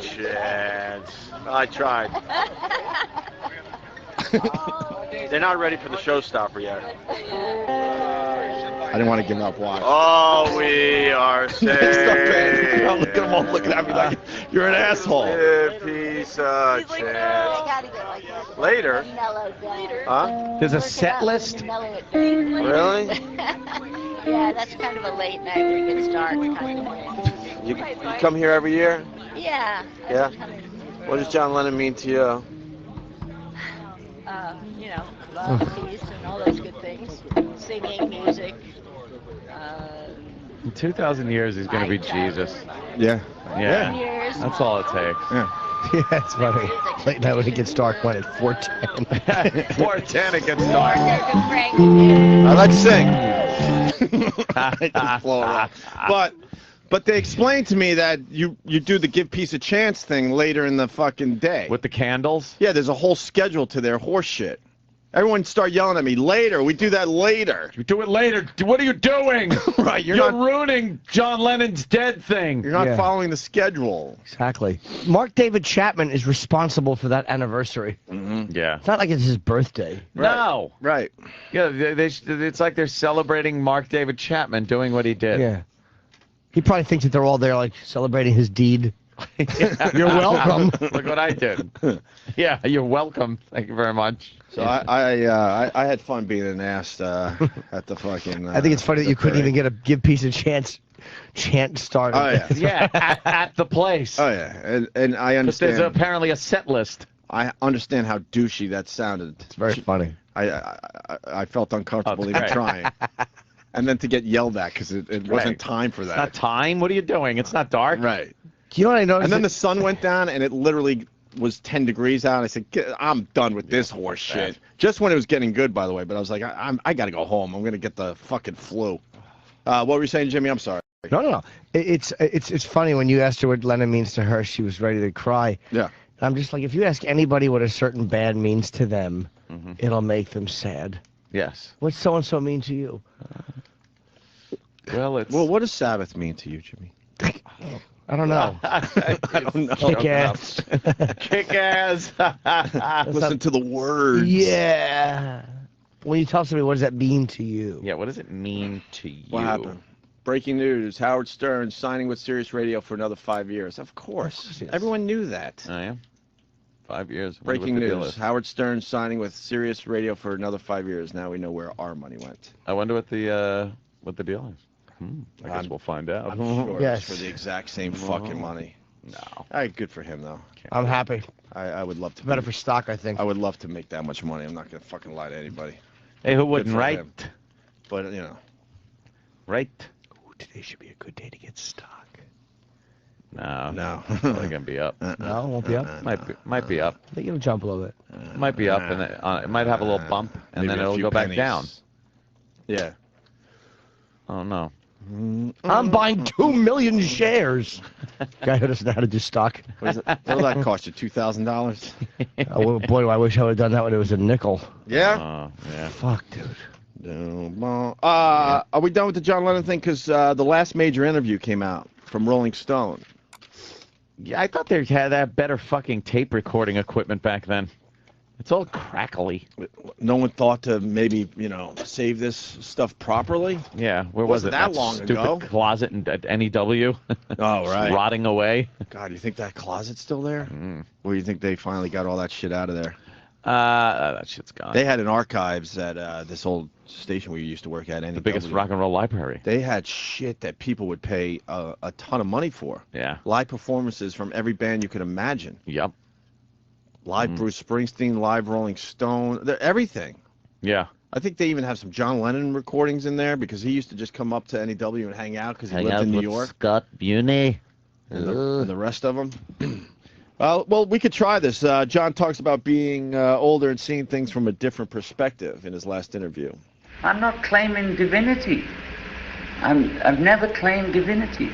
Chance. I tried. They're not ready for the showstopper yet. I didn't want to give up. Why? Oh, we are saying. Look at them all looking at me like you're an asshole. Piece of shit. Later. Huh? There's a set list? Really? Yeah, that's kind of a late night where it gets dark kind of way. You come here every year? Yeah. Yeah? What does John Lennon mean to you? You know, love, peace, and all those good things. Singing, music. In 2,000 years, he's going to be Jesus. Yeah. Yeah. Years. That's all it takes. Yeah. Yeah, it's funny. Late night when it gets dark, when at 4:10. 4:10 it gets dark. I like to sing. I just flow around. But they explained to me that you do the give peace a chance thing later in the fucking day. With the candles? Yeah, there's a whole schedule to their horse shit. Everyone start yelling at me, later, we do that later. You do it later. What are you doing? Right, you're ruining John Lennon's dead thing. You're not following the schedule. Exactly. Mark David Chapman is responsible for that anniversary. Mm-hmm. Yeah. It's not like it's his birthday. Right. No. Right. Yeah, it's like they're celebrating Mark David Chapman doing what he did. Yeah. He probably thinks that they're all there, like, celebrating his deed. You're welcome. Look what I did. Yeah, you're welcome. Thank you very much. So I had fun being an ass at the fucking. I think it's funny that you couldn't even get a give peace a chant started. Oh yeah. Yeah, at the place. Oh yeah, and I understand. There's apparently a set list. I understand how douchey that sounded. It's very funny. I felt uncomfortable even trying. And then to get yelled at because it wasn't time for that. It's not time? What are you doing? It's not dark. Right. You know what I noticed? And then the sun went down and it literally was 10 degrees out. I said, I'm done with this horse shit. Just when it was getting good, by the way. But I was like, I got to go home. I'm going to get the fucking flu. What were you saying, Jimmy? I'm sorry. No. It's funny when you asked her what Lennon means to her, she was ready to cry. Yeah. And I'm just like, if you ask anybody what a certain band means to them, it'll make them sad. Yes. What's so-and-so mean to you? Well, what does Sabbath mean to you, Jimmy? I don't know. I don't know. Kick ass. Kick ass. Listen to the words. Yeah. When you tell somebody, what does that mean to you? Yeah, what does it mean to you? What happened? Breaking news, Howard Stern signing with Sirius Radio for another 5 years. Of course. Everyone knew that. Oh, yeah? 5 years. Breaking news, Howard Stern signing with Sirius Radio for another 5 years. Now we know where our money went. I wonder what the deal is. I guess we'll find out. I'm sure Yes. it's for the exact same fucking money. No. All right, good for him, though. I'm happy. I would love to. Better for stock, I think. I would love to make that much money. I'm not going to fucking lie to anybody. Hey, who wouldn't, for right? him. But, you know. Right? Ooh, today should be a good day to get stock. No. No. Probably going to be up. No, it won't be up. Might be up. I think it'll jump a little bit. Might be up, and it might have a little bump, and Maybe then a it'll few go back pennies. down. Yeah. Oh, no. I'm buying 2 million shares. Guy who doesn't know how to do stock. What will that cost you? $2,000? Oh, well, boy, I wish I would have done that when it was a nickel. Yeah. Yeah. Fuck, dude. Are we done with the John Lennon thing? Because the last major interview came out from Rolling Stone. Yeah, I thought they had better fucking tape recording equipment back then. It's all crackly. No one thought to maybe, save this stuff properly? Yeah, where was it? That long stupid ago? Closet at NEW. Oh, right. Rotting away. God, you think that closet's still there? Or you think they finally got all that shit out of there? That shit's gone. They had an archives at this old station we used to work at. The biggest rock and roll library. They had shit that people would pay a ton of money for. Yeah. Live performances from every band you could imagine. Yep. Live Bruce Springsteen, live Rolling Stone, everything. Yeah. I think they even have some John Lennon recordings in there because he used to just come up to NEW and hang out because he lived in New York. Scott Buni. And the rest of them. Well, we could try this. John talks about being older and seeing things from a different perspective in his last interview. I'm not claiming divinity. I've never claimed divinity.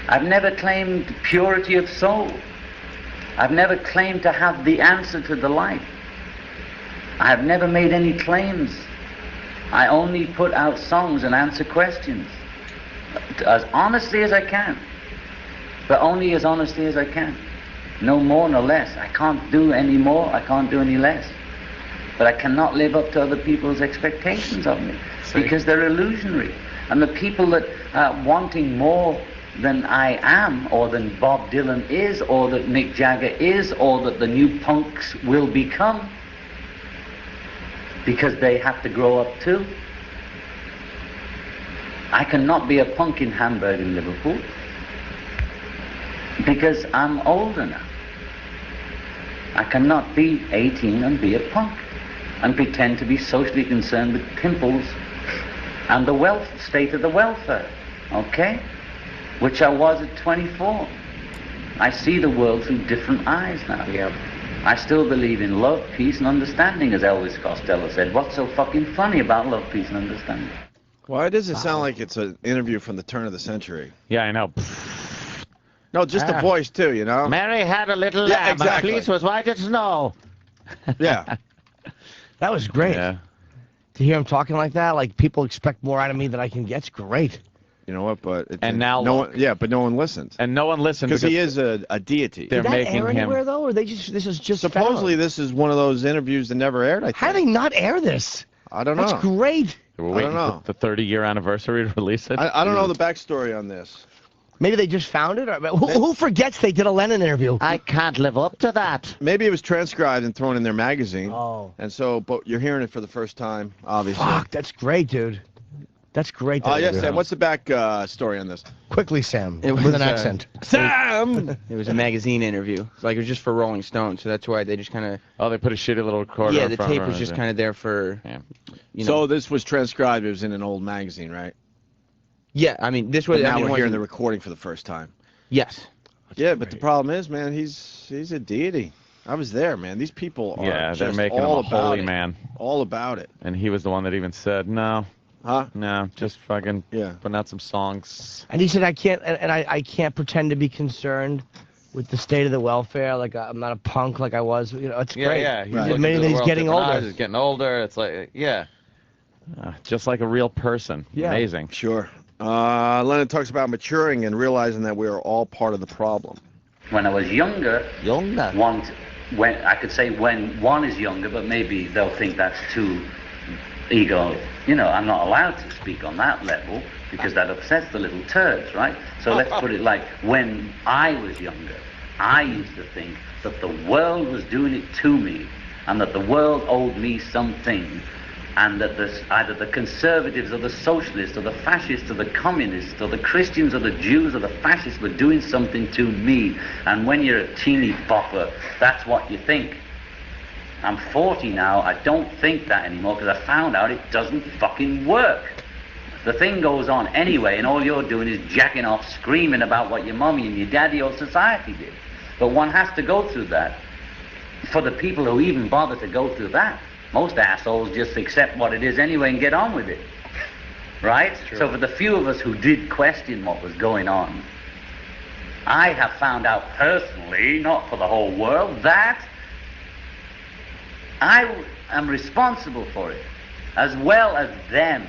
I've never claimed purity of soul. I've never claimed to have the answer to the life. I have never made any claims. I only put out songs and answer questions as honestly as I can. but only as honestly as I can. No more, no less. I can't do any more, I can't do any less. But I cannot live up to other people's expectations of me because they're illusionary. And the people that are wanting more than I am, or than Bob Dylan is, or that Mick Jagger is, or that the new punks will become, because they have to grow up too. I cannot be a punk in Hamburg and Liverpool because I'm older now. I cannot be 18 and be a punk and pretend to be socially concerned with pimples and the state of the welfare, okay? Which I was at 24. I see the world through different eyes now. Yeah. I still believe in love, peace, and understanding, as Elvis Costello said. What's so fucking funny about love, peace, and understanding? Why does it sound like it's an interview from the turn of the century? Yeah, I know. No, just the voice, too, you know? Mary had a little Yeah, lamb. exactly. Her fleece was white as snow. Yeah. That was great. Yeah. To hear him talking like that, like people expect more out of me than I can get. It's great. You know what? But And now no look. one, yeah, but no one listens And no one listened because he is a deity. They're Did that making air him. anywhere though, or this is just Supposedly, found? this is one of those interviews that never aired. I think. How do they not air this? I don't know. That's great. We're I waiting don't for the 30-year anniversary to release it. I don't know the backstory on this. Maybe they just found it. Or, who forgets they did a Lennon interview? I can't live up to that. Maybe it was transcribed and thrown in their magazine. Oh. And so, but you're hearing it for the first time, obviously. Fuck, that's great, dude. That's great. Oh, yes, interview. Sam. What's the back story on this? Quickly, Sam. It with was, an accent. Sam! It was a magazine interview. Like, it was just for Rolling Stone, so that's why they just kind of... Oh, they put a shitty little recorder Yeah, in the front tape of was it. just kind of there for, Yeah. you know... So this was transcribed. It was in an old magazine, right? Yeah, I mean, this was... But I now mean, it we're hearing wasn't- the recording for the first time. Yes. Yeah, but the problem is, man, he's a deity. I was there, man. These people are Yeah, they're just making him all a about holy it. man. All about it. And he was the one that even said, no, Huh? just fucking Yeah. putting out some songs. And he said, I can't, and I can't pretend to be concerned with the state of the welfare. Like I'm not a punk like I was. You know, it's great. Yeah, he's Right. looking Admitting to that the he's world getting different older. eyes, He's getting older. It's like, yeah. Just like a real person. Yeah. Amazing. Sure. Lennon talks about maturing and realizing that we are all part of the problem. When I was younger, when I could say when one is younger, but maybe they'll think that's too ego. You know, I'm not allowed to speak on that level because that upsets the little turds, right? So let's put it like when I was younger, I used to think that the world was doing it to me and that the world owed me something, and that either the conservatives or the socialists or the fascists or the communists or the Christians or the Jews or the fascists were doing something to me. And when you're a teeny bopper, that's what you think. I'm 40 now, I don't think that anymore because I found out it doesn't fucking work. The thing goes on anyway, and all you're doing is jacking off, screaming about what your mommy and your daddy or society did. But one has to go through that. For the people who even bother to go through that, most assholes just accept what it is anyway and get on with it. Right? So for the few of us who did question what was going on, I have found out personally, not for the whole world, that I am responsible for it, as well as them.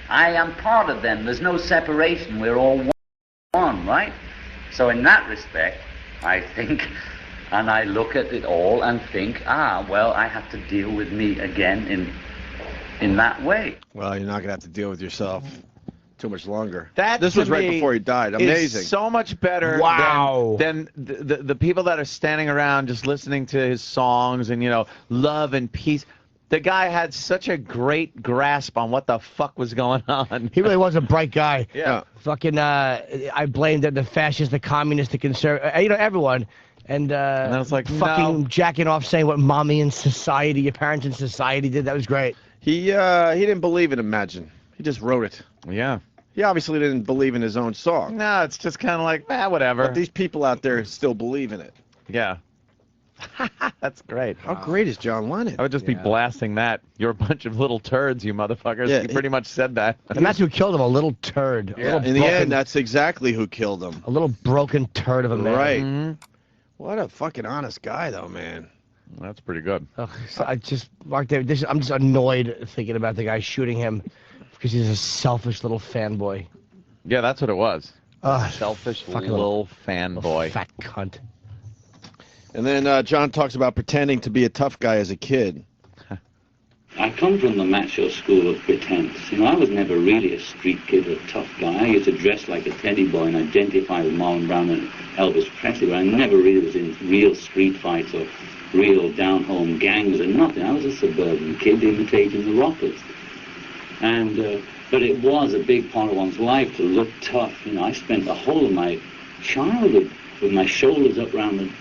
I am part of them. There's no separation. We're all one, right? So in that respect, I think, and I look at it all and think, well, I have to deal with me again in that way. Well, you're not going to have to deal with yourself too much longer. This was right before he died. Amazing. Is so much better than the people that are standing around just listening to his songs and, you know, love and peace. The guy had such a great grasp on what the fuck was going on. He really was a bright guy. Yeah. Fucking, I blamed the fascists, the communists, the conservatives, you know, everyone. And I was like, fucking no. jacking off saying what mommy in society, your parents in society did. That was great. He didn't believe in Imagine. He just wrote it. Yeah. He obviously didn't believe in his own song. No, it's just kind of like, whatever. But these people out there still believe in it. Yeah. That's great. How great is John Lennon? I would just be blasting that. You're a bunch of little turds, you motherfuckers. Yeah, you pretty much said that. And that's who killed him, a little turd. Yeah. In the end, that's exactly who killed him. A little broken turd of a man. Right. Mm-hmm. What a fucking honest guy, though, man. That's pretty good. So I just, Mark David, I'm just annoyed thinking about the guy shooting him because he's a selfish little fanboy. Yeah, that's what it was. Selfish fucking little fanboy. Fat cunt. And then John talks about pretending to be a tough guy as a kid. I come from the macho school of pretense. You know, I was never really a street kid or a tough guy. I used to dress like a teddy boy and identify with Marlon Brown and Elvis Presley, but I never really was in real street fights or real down-home gangs or nothing. I was a suburban kid imitating the rockers. And, but it was a big part of one's life to look tough. You know, I spent the whole of my childhood with my shoulders up around the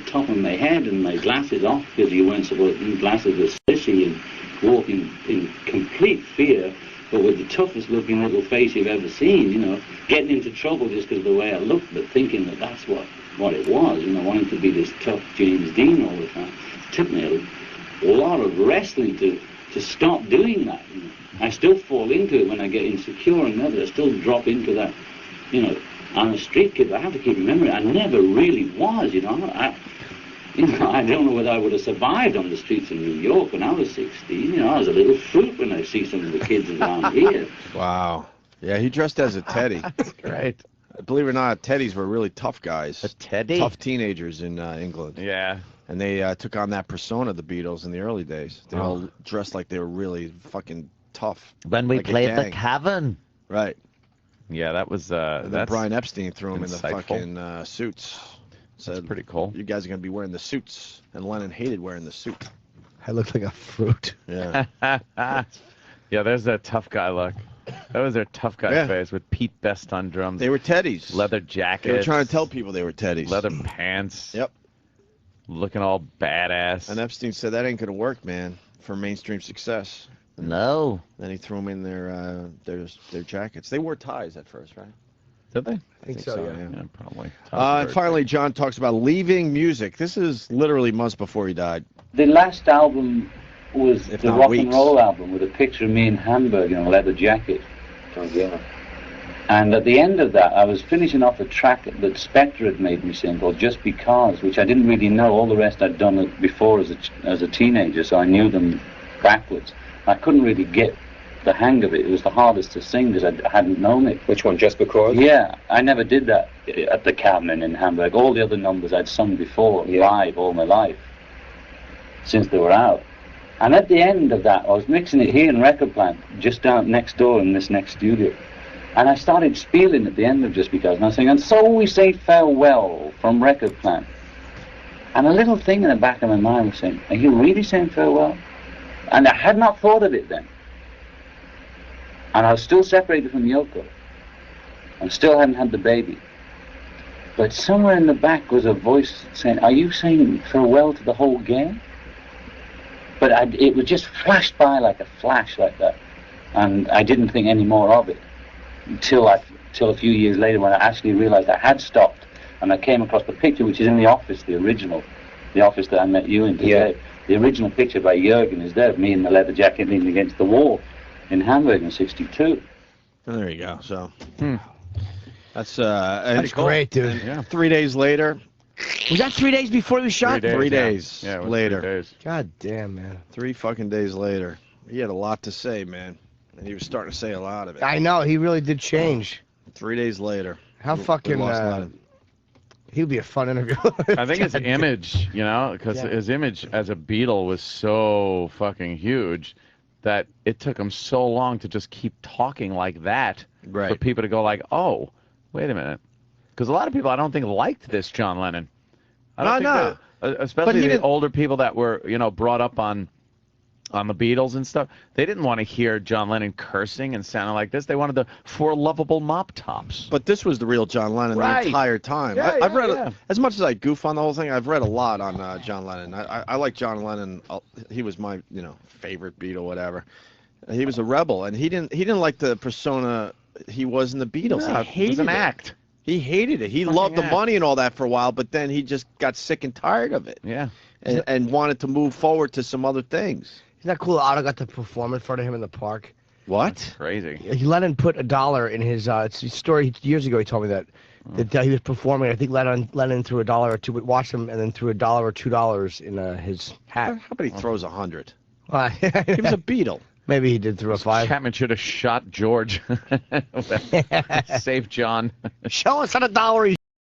top of my head and my glasses off, because you weren't supposed to. Glasses were sissy and walking in complete fear, but with the toughest looking little face you've ever seen, you know, getting into trouble just because of the way I looked, but thinking that that's what it was, you know, wanting to be this tough James Dean all the time. It took me a lot of wrestling to stop doing that. You know. I still fall into it when I get insecure and nervous. I still drop into that, you know. I'm a street kid, but I have to keep remembering, I never really was, you know. I don't know whether I would have survived on the streets of New York when I was 16. You know, I was a little fruit when I see some of the kids around here. Wow. Yeah, he dressed as a teddy. That's great. Believe it or not, teddies were really tough guys. A teddy? Tough teenagers in England. Yeah. And they took on that persona, the Beatles, in the early days. They all dressed like they were really fucking tough. When we like played the Cavern. Right. Yeah, that was that's Brian Epstein threw him in the insightful. fucking suits. That's pretty cool. You guys are going to be wearing the suits. And Lennon hated wearing the suit. I look like a fruit. Yeah. Yeah, there's that tough guy look. That was their tough guy face with Pete Best on drums. They were teddies. Leather jackets. They were trying to tell people they were teddies. Leather pants. Yep. Looking all badass. And Epstein said that ain't going to work, man, for mainstream success. No. Then he threw them in their jackets. They wore ties at first, right? Did they? I think so, Yeah, probably. And finally, John talks about leaving music. This is literally months before he died. The last album was If the not rock weeks. and roll album with a picture of me in Hamburg in a leather jacket. Oh, yeah. And at the end of that, I was finishing off a track that Spectre had made me sing called Just Because, which I didn't really know. All the rest I'd done it before as a teenager, so I knew them backwards. I couldn't really get the hang of it. It was the hardest to sing because I hadn't known it. Which one, Just Because? Yeah, I never did that at the Cavern in Hamburg. All the other numbers I'd sung before, live, all my life, since they were out. And at the end of that, I was mixing it here in Record Plant, just down next door in this next studio. And I started spieling at the end of Just Because, and I was saying, and so we say farewell from Record Plant. And a little thing in the back of my mind was saying, are you really saying farewell? And I had not thought of it then. And I was still separated from Yoko. And still hadn't had the baby. But somewhere in the back was a voice saying, are you saying farewell to the whole game? But it was just flashed by like a flash like that. And I didn't think any more of it. Until a few years later when I actually realized I had stopped. And I came across the picture, which is in the office, the original. The office that I met you in today. Yeah. The original picture by Jürgen is there, of me in the leather jacket leaning against the wall in Hamburg in '62. And there you go. So that's great, dude. Yeah. 3 days later. Was that 3 days before he was shot? 3 days later. 3 days. God damn, man. 3 fucking days later. He had a lot to say, man. And he was starting to say a lot of it. I know. He really did change. 3 days later. How fucking... He would be a fun interview. I think his image, you know, because his image as a Beatle was so fucking huge that it took him so long to just keep talking like that for people to go like, oh, wait a minute. Because a lot of people, I don't think, liked this John Lennon. I don't think that, especially the older people that were, you know, brought up on the Beatles and stuff. They didn't want to hear John Lennon cursing and sounding like this. They wanted the 4 lovable mop tops. But this was the real John Lennon the entire time. I've read, as much as I goof on the whole thing, I've read a lot on John Lennon. I like John Lennon. He was my, you know, favorite Beatle, whatever. He was a rebel, and he didn't like the persona he was in the Beatles. No, he hated it was an act. He hated it. He loved the money and all that for a while, but then he just got sick and tired of it. Yeah. And wanted to move forward to some other things. Isn't that cool? Otto got to perform in front of him in the park. What? That's crazy. Lennon put $1 in his story years ago. He told me that he was performing. I think Lennon threw $1 or $2, but watched him and then threw $1 or $2 in his hat. How about he throws 100? He was a Beatle. Maybe he did throw a 5. Chapman should have shot George. Save John. Show us on $1.